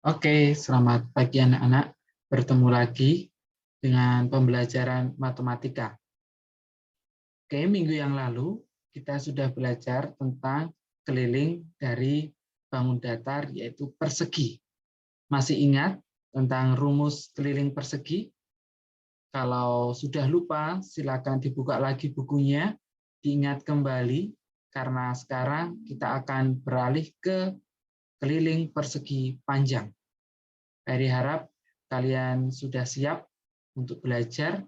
Oke, selamat pagi anak-anak. Bertemu lagi dengan pembelajaran matematika. Oke, minggu yang lalu kita sudah belajar tentang keliling dari bangun datar, yaitu persegi. Masih ingat tentang rumus keliling persegi? Kalau sudah lupa, silakan dibuka lagi bukunya, diingat kembali, karena sekarang kita akan beralih ke keliling persegi panjang. Saya harap kalian sudah siap untuk belajar,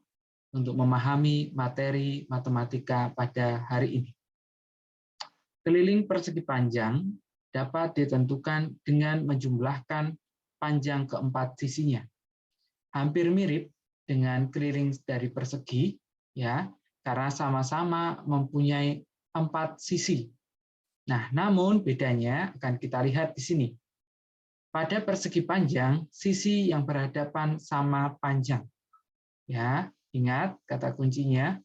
untuk memahami materi matematika pada hari ini. Keliling persegi panjang dapat ditentukan dengan menjumlahkan panjang keempat sisinya. Hampir mirip dengan keliling dari persegi, ya, karena sama-sama mempunyai 4 sisi. Nah, namun bedanya akan kita lihat di sini. Pada persegi panjang, sisi yang berhadapan sama panjang. Ya, ingat kata kuncinya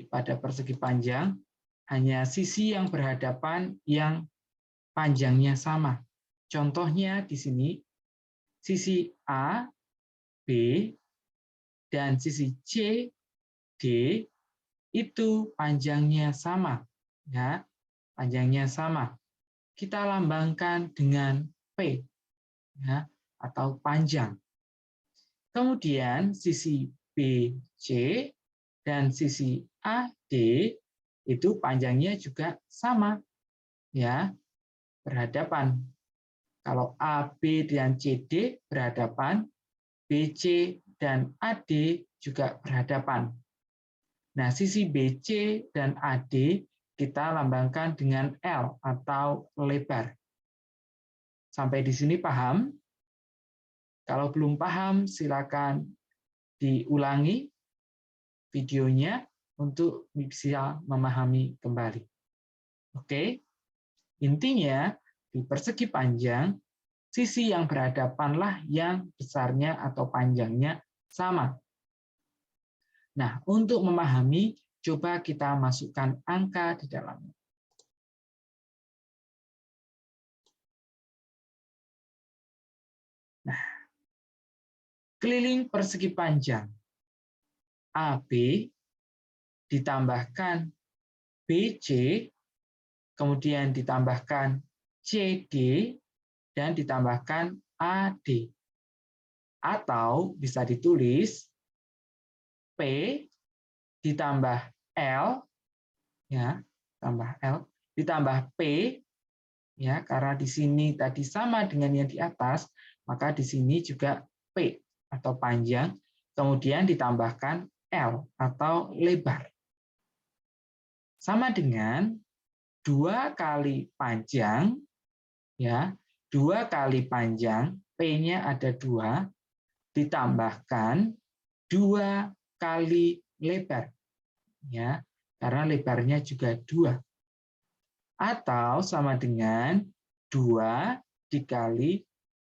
pada persegi panjang hanya sisi yang berhadapan yang panjangnya sama. Contohnya di sini sisi A, B, dan sisi C, D itu panjangnya sama. Ya, panjangnya sama. Kita lambangkan dengan P, ya, atau panjang. Kemudian sisi BC dan sisi AD itu panjangnya juga sama, ya, berhadapan. Kalau AB dan CD berhadapan, BC dan AD juga berhadapan. Nah, sisi BC dan AD kita lambangkan dengan L atau lebar. Sampai di sini paham? Kalau belum paham, silakan diulangi videonya untuk bisa memahami kembali. Oke, intinya di persegi panjang, sisi yang berhadapanlah yang besarnya atau panjangnya sama. Nah, untuk memahami, coba kita masukkan angka di dalamnya. Nah, keliling persegi panjang AB ditambahkan BC, kemudian ditambahkan CD, dan ditambahkan AD. Atau bisa ditulis P ditambah L, ya, tambah L, ditambah P, ya, karena di sini tadi sama dengan yang di atas, maka di sini juga P atau panjang, kemudian ditambahkan L atau lebar. Sama dengan 2 kali panjang, ya, 2 kali panjang, P-nya ada 2, ditambahkan 2 kali lebar, ya, karena lebarnya juga 2. Atau sama dengan 2 dikali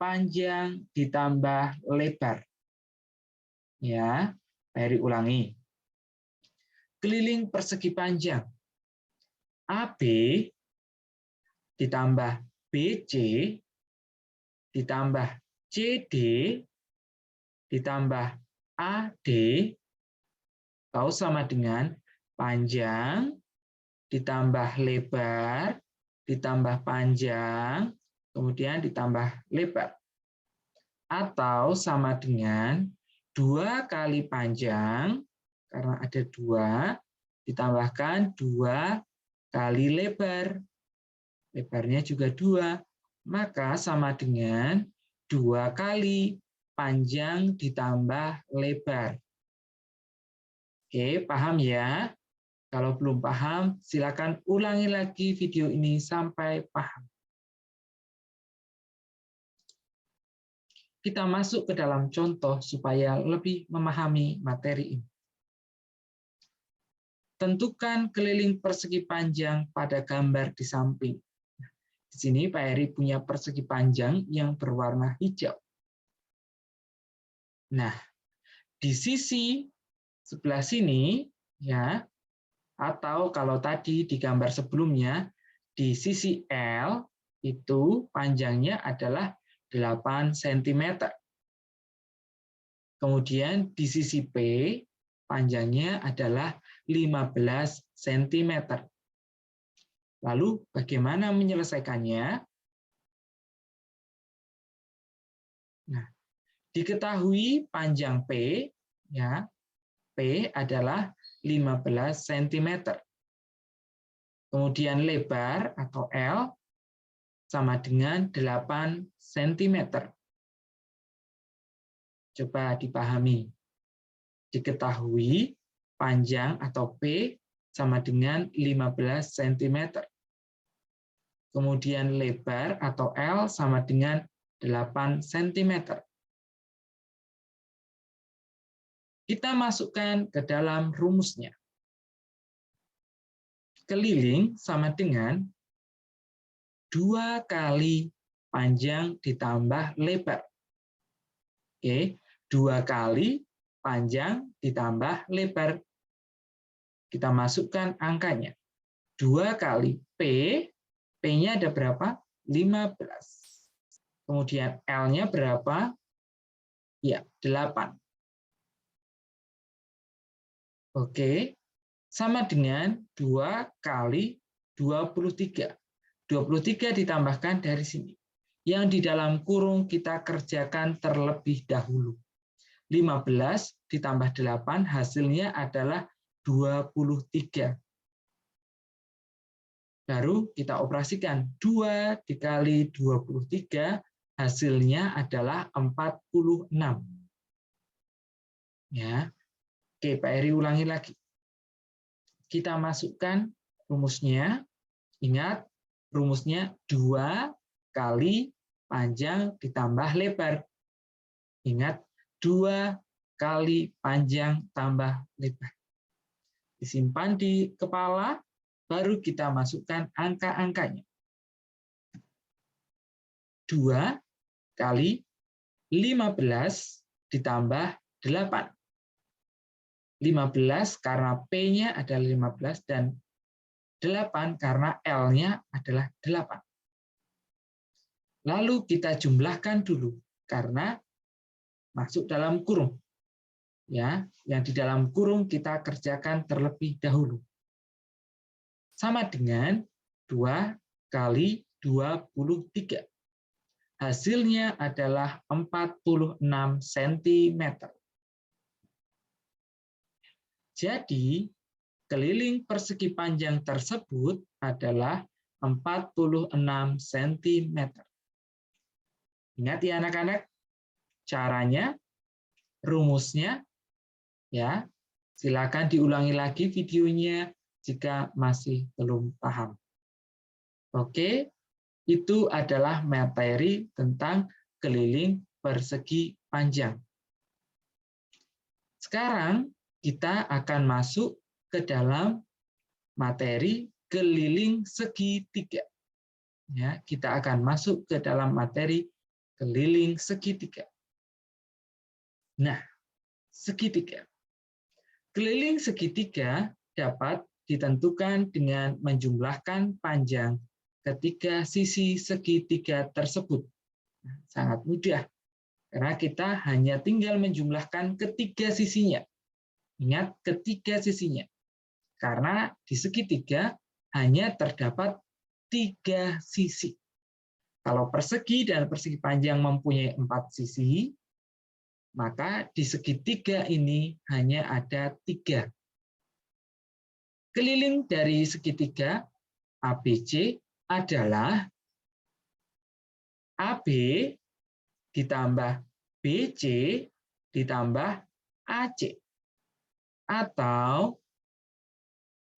panjang ditambah lebar. Ya, Mary ulangi. Keliling persegi panjang AB ditambah BC ditambah CD ditambah AD atau sama dengan panjang ditambah lebar ditambah panjang kemudian ditambah lebar, atau sama dengan 2 kali panjang karena ada 2 ditambahkan 2 kali lebar, lebarnya juga 2, maka sama dengan 2 kali panjang ditambah lebar. Oke, paham ya? Kalau belum paham, silakan ulangi lagi video ini sampai paham. Kita masuk ke dalam contoh supaya lebih memahami materi ini. Tentukan keliling persegi panjang pada gambar di samping. Di sini Pak Heri punya persegi panjang yang berwarna hijau. Nah, di sisi sebelah sini, ya, atau kalau tadi di gambar sebelumnya, di sisi L itu panjangnya adalah 8 cm. Kemudian di sisi P, panjangnya adalah 15 cm. Lalu bagaimana menyelesaikannya? Nah, diketahui panjang P, ya, P adalah 15 cm. Kemudian lebar atau L sama dengan 8 cm. Coba dipahami. Diketahui panjang atau P sama dengan 15 cm. Kemudian lebar atau L sama dengan 8 cm. Kita masukkan ke dalam rumusnya. Keliling sama dengan 2 kali panjang ditambah lebar. Oke, 2 kali panjang ditambah lebar. Kita masukkan angkanya. 2 kali P, P-nya ada berapa? 15. Kemudian L-nya berapa? Ya, 8. Oke, sama dengan 2 kali 23. 23 ditambahkan dari sini. Yang di dalam kurung kita kerjakan terlebih dahulu. 15 ditambah 8 hasilnya adalah 23. Baru kita operasikan 2 dikali 23 hasilnya adalah 46. Ya. Oke, Pak Eri ulangi lagi. Kita masukkan rumusnya. Ingat, rumusnya 2 kali panjang ditambah lebar. Ingat, 2 kali panjang tambah lebar. Disimpan di kepala, baru kita masukkan angka-angkanya. 2 kali 15 ditambah 8. 15 karena P-nya adalah 15 dan 8 karena L-nya adalah 8. Lalu kita jumlahkan dulu karena masuk dalam kurung. Ya, yang di dalam kurung kita kerjakan terlebih dahulu. Sama dengan 2 kali 23. Hasilnya adalah 46 cm. Jadi, keliling persegi panjang tersebut adalah 46 cm. Ingat ya anak-anak, caranya, rumusnya, ya. Silakan diulangi lagi videonya jika masih belum paham. Oke, itu adalah materi tentang keliling persegi panjang. Sekarang kita akan masuk ke dalam materi keliling segitiga. Ya, kita akan masuk ke dalam materi keliling segitiga. Nah, segitiga. Keliling segitiga dapat ditentukan dengan menjumlahkan panjang ketiga sisi segitiga tersebut. Sangat mudah, karena kita hanya tinggal menjumlahkan ketiga sisinya. Ingat, ketiga sisinya. Karena di segitiga hanya terdapat 3 sisi. Kalau persegi dan persegi panjang mempunyai 4 sisi, maka di segitiga ini hanya ada 3. Keliling dari segitiga ABC adalah AB ditambah BC ditambah AC. Atau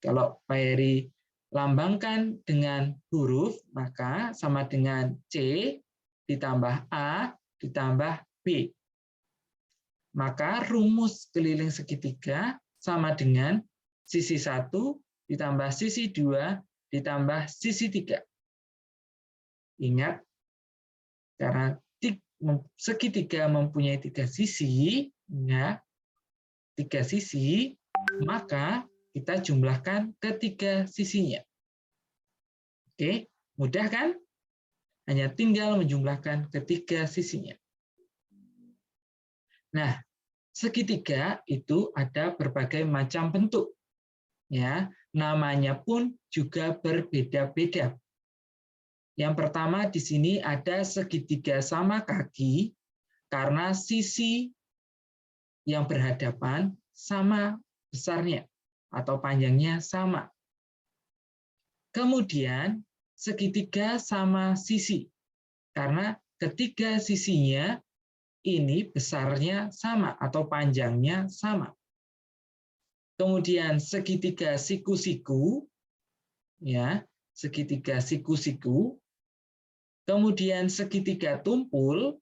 kalau Pak Heri lambangkan dengan huruf, maka sama dengan C ditambah A ditambah B. Maka rumus keliling segitiga sama dengan sisi 1 ditambah sisi 2 ditambah sisi 3. Ingat, karena segitiga mempunyai 3 sisi, ya, 3 sisi, maka kita jumlahkan ketiga sisinya. Oke, mudah kan? Hanya tinggal menjumlahkan ketiga sisinya. Nah, segitiga itu ada berbagai macam bentuk. Ya, namanya pun juga berbeda-beda. Yang pertama di sini ada segitiga sama kaki karena sisi yang berhadapan sama besarnya atau panjangnya sama. Kemudian segitiga sama sisi karena ketiga sisinya ini besarnya sama atau panjangnya sama. Kemudian segitiga siku-siku, ya, segitiga siku-siku. Kemudian segitiga tumpul,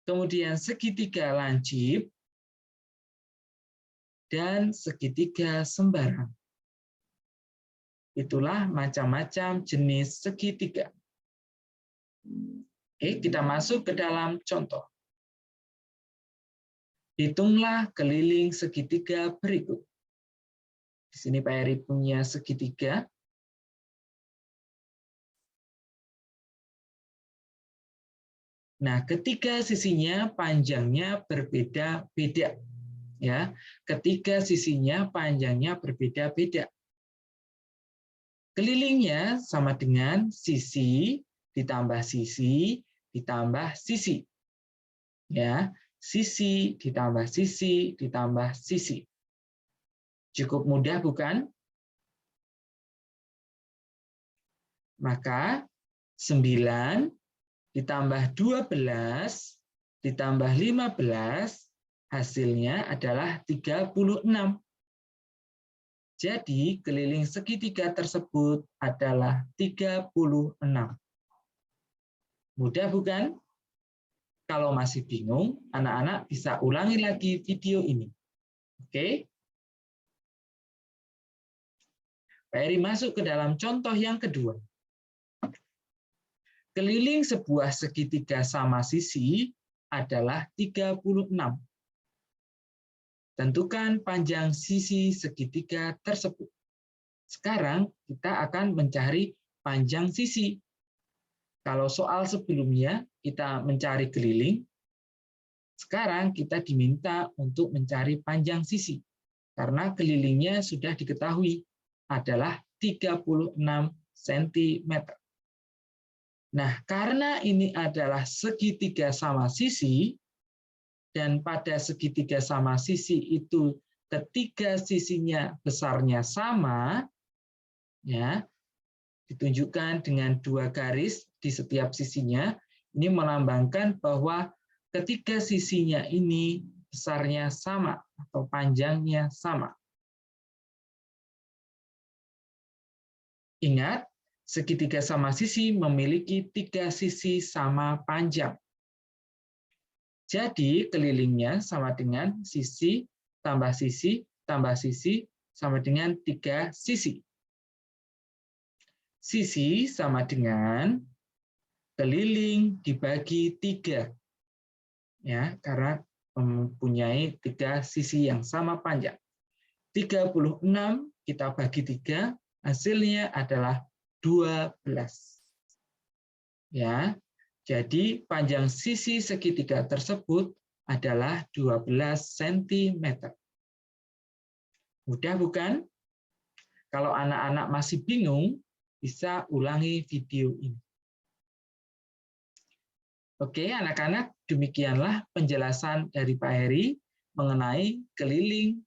kemudian segitiga lancip, dan segitiga sembarang. Itulah macam-macam jenis segitiga. Oke, kita masuk ke dalam contoh. Hitunglah keliling segitiga berikut. Di sini Pak Heri punya segitiga. Nah, ketiga sisinya panjangnya berbeda-beda. Ya, ketiga sisinya panjangnya berbeda-beda. Kelilingnya sama dengan sisi ditambah sisi ditambah sisi. Ya, sisi ditambah sisi ditambah sisi. Cukup mudah bukan? Maka 9 ditambah 12 ditambah 15 hasilnya adalah 36. Jadi keliling segitiga tersebut adalah 36. Mudah bukan? Kalau masih bingung, anak-anak bisa ulangi lagi video ini. Oke? Pak Heri masuk ke dalam contoh yang kedua. Keliling sebuah segitiga sama sisi adalah 36. Tentukan panjang sisi segitiga tersebut. Sekarang kita akan mencari panjang sisi. Kalau soal sebelumnya kita mencari keliling, sekarang kita diminta untuk mencari panjang sisi. Karena kelilingnya sudah diketahui adalah 36 cm. Nah, karena ini adalah segitiga sama sisi, dan pada segitiga sama sisi itu ketiga sisinya besarnya sama, ya, ditunjukkan dengan 2 garis di setiap sisinya. Ini melambangkan bahwa ketiga sisinya ini besarnya sama atau panjangnya sama. Ingat, segitiga sama sisi memiliki 3 sisi sama panjang. Jadi kelilingnya sama dengan sisi tambah sisi tambah sisi sama dengan 3 sisi. Sisi sama dengan keliling dibagi 3. Ya, karena mempunyai 3 sisi yang sama panjang. 36 kita bagi 3, hasilnya adalah 12. Ya. Jadi panjang sisi segitiga tersebut adalah 12 cm. Mudah bukan? Kalau anak-anak masih bingung, bisa ulangi video ini. Oke, anak-anak, demikianlah penjelasan dari Pak Heri mengenai keliling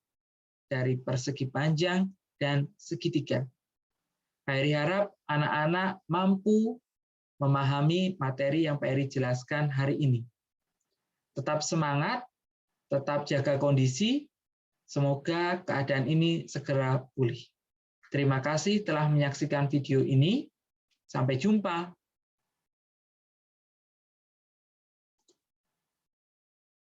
dari persegi panjang dan segitiga. Pak Heri harap anak-anak mampu memahami materi yang Pak Heri jelaskan hari ini. Tetap semangat, tetap jaga kondisi, semoga keadaan ini segera pulih. Terima kasih telah menyaksikan video ini. Sampai jumpa.